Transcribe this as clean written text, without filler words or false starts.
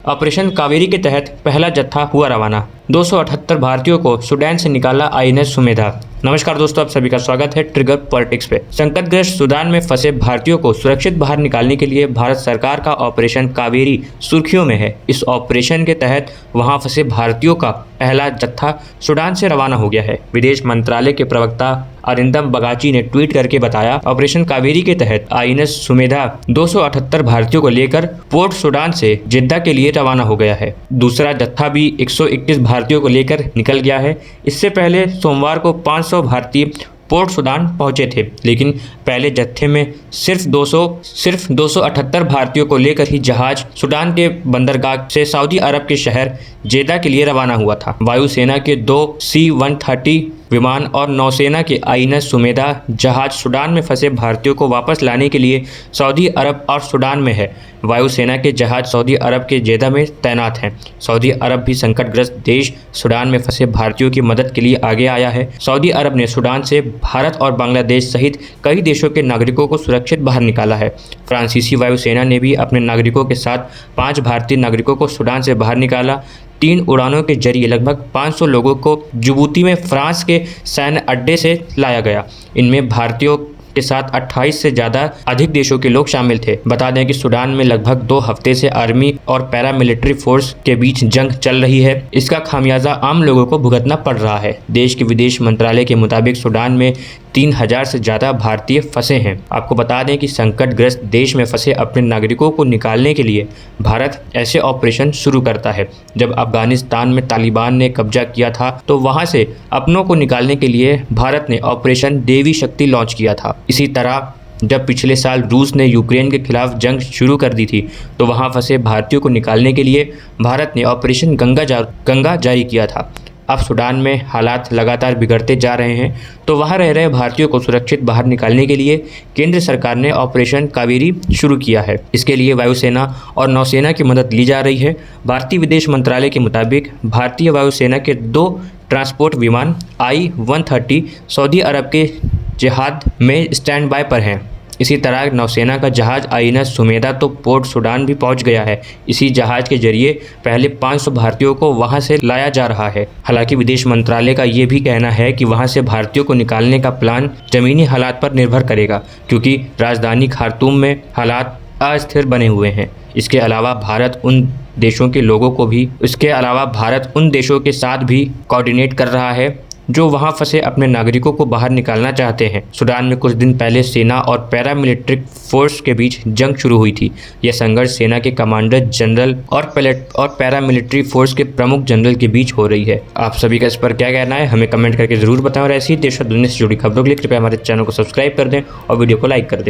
Operation Kaveri के तहत पहला जत्था हुआ रवाना। 278 भारतीयों को सूडान से निकाला आईएनएस सुमेधा। नमस्कार दोस्तों, आप सभी का स्वागत है ट्रिगर पॉलिटिक्स पे। संकटग्रस्त सूडान में फंसे भारतीयों को सुरक्षित बाहर निकालने के लिए भारत सरकार का ऑपरेशन कावेरी सुर्खियों में है। इस ऑपरेशन के तहत वहां फंसे भारतीयों का पहला जत्था सूडान से रवाना हो गया है। विदेश मंत्रालय के प्रवक्ता अरिंदम बगाची ने ट्वीट करके बताया, ऑपरेशन कावेरी के तहत आईएनएस सुमेधा 278 भारतीयों को लेकर पोर्ट सूडान से जिद्दा के लिए रवाना हो गया है। दूसरा जत्था भी 121 भारतीयों को लेकर निकल गया है। इससे पहले सोमवार को 500 भारतीय पोर्ट सूडान पहुंचे थे, लेकिन पहले जत्थे में सिर्फ 278 भारतीयों को लेकर ही जहाज सूडान के बंदरगाह से सऊदी अरब के शहर जेदा के लिए रवाना हुआ था। वायुसेना के 2 C-130 विमान और नौसेना के आईएनएस सुमेधा जहाज सूडान में फंसे भारतीयों को वापस लाने के लिए सऊदी अरब और सूडान में है। वायुसेना के जहाज सऊदी अरब के जेदा में तैनात हैं। सऊदी अरब भी संकटग्रस्त देश सूडान में फंसे भारतीयों की मदद के लिए आगे आया है। सऊदी अरब ने सूडान से भारत और बांग्लादेश सहित कई देशों के नागरिकों को सुरक्षित बाहर निकाला है। फ्रांसीसी वायुसेना ने भी अपने नागरिकों के साथ 5 भारतीय नागरिकों को सूडान से बाहर निकाला। 3 उड़ानों के जरिए लगभग 500 लोगों को जिबूती में फ्रांस के सैन्य अड्डे से लाया गया। इनमें भारतीयों के साथ 28 से ज़्यादा अधिक देशों के लोग शामिल थे। बता दें कि सूडान में लगभग 2 हफ्ते से आर्मी और पैरामिलिट्री फोर्स के बीच जंग चल रही है। इसका खामियाजा आम लोगों को भुगतना पड़ रहा है। देश के विदेश मंत्रालय के मुताबिक सूडान में 3000 से ज़्यादा भारतीय फंसे हैं। आपको बता दें कि संकटग्रस्त देश में फंसे अपने नागरिकों को निकालने के लिए भारत ऐसे ऑपरेशन शुरू करता है। जब अफगानिस्तान में तालिबान ने कब्जा किया था तो वहां से अपनों को निकालने के लिए भारत ने ऑपरेशन देवी शक्ति लॉन्च किया था। इसी तरह जब पिछले साल रूस ने यूक्रेन के खिलाफ जंग शुरू कर दी थी तो वहां फंसे भारतीयों को निकालने के लिए भारत ने ऑपरेशन गंगा जारी किया था। अब सूडान में हालात लगातार बिगड़ते जा रहे हैं, तो वहां रह रहे भारतीयों को सुरक्षित बाहर निकालने के लिए केंद्र सरकार ने ऑपरेशन कावेरी शुरू किया है। इसके लिए वायुसेना और नौसेना की मदद ली जा रही है। भारतीय विदेश मंत्रालय के मुताबिक भारतीय वायुसेना के 2 ट्रांसपोर्ट विमान I-130 सऊदी अरब के जिहाद में स्टैंड बाय पर हैं। इसी तरह नौसेना का जहाज आईएनएस सुमेधा तो पोर्ट सूडान भी पहुंच गया है। इसी जहाज के जरिए पहले 500 भारतीयों को वहां से लाया जा रहा है। हालांकि विदेश मंत्रालय का ये भी कहना है कि वहां से भारतीयों को निकालने का प्लान जमीनी हालात पर निर्भर करेगा, क्योंकि राजधानी खार्तूम में हालात अस्थिर बने हुए हैं। इसके अलावा भारत उन देशों के साथ भी कोऑर्डिनेट कर रहा है जो वहां फंसे अपने नागरिकों को बाहर निकालना चाहते हैं। सूडान में कुछ दिन पहले सेना और पैरामिलिट्री फोर्स के बीच जंग शुरू हुई थी। यह संघर्ष सेना के कमांडर जनरल और पैरामिलिट्री फोर्स के प्रमुख जनरल के बीच हो रही है। आप सभी का इस पर क्या कहना है, हमें कमेंट करके जरूर बताएं और ऐसी ही देश और दुनिया से जुड़ी खबरों के लिए कृपया हमारे चैनल को सब्सक्राइब कर दें और वीडियो को लाइक कर दें।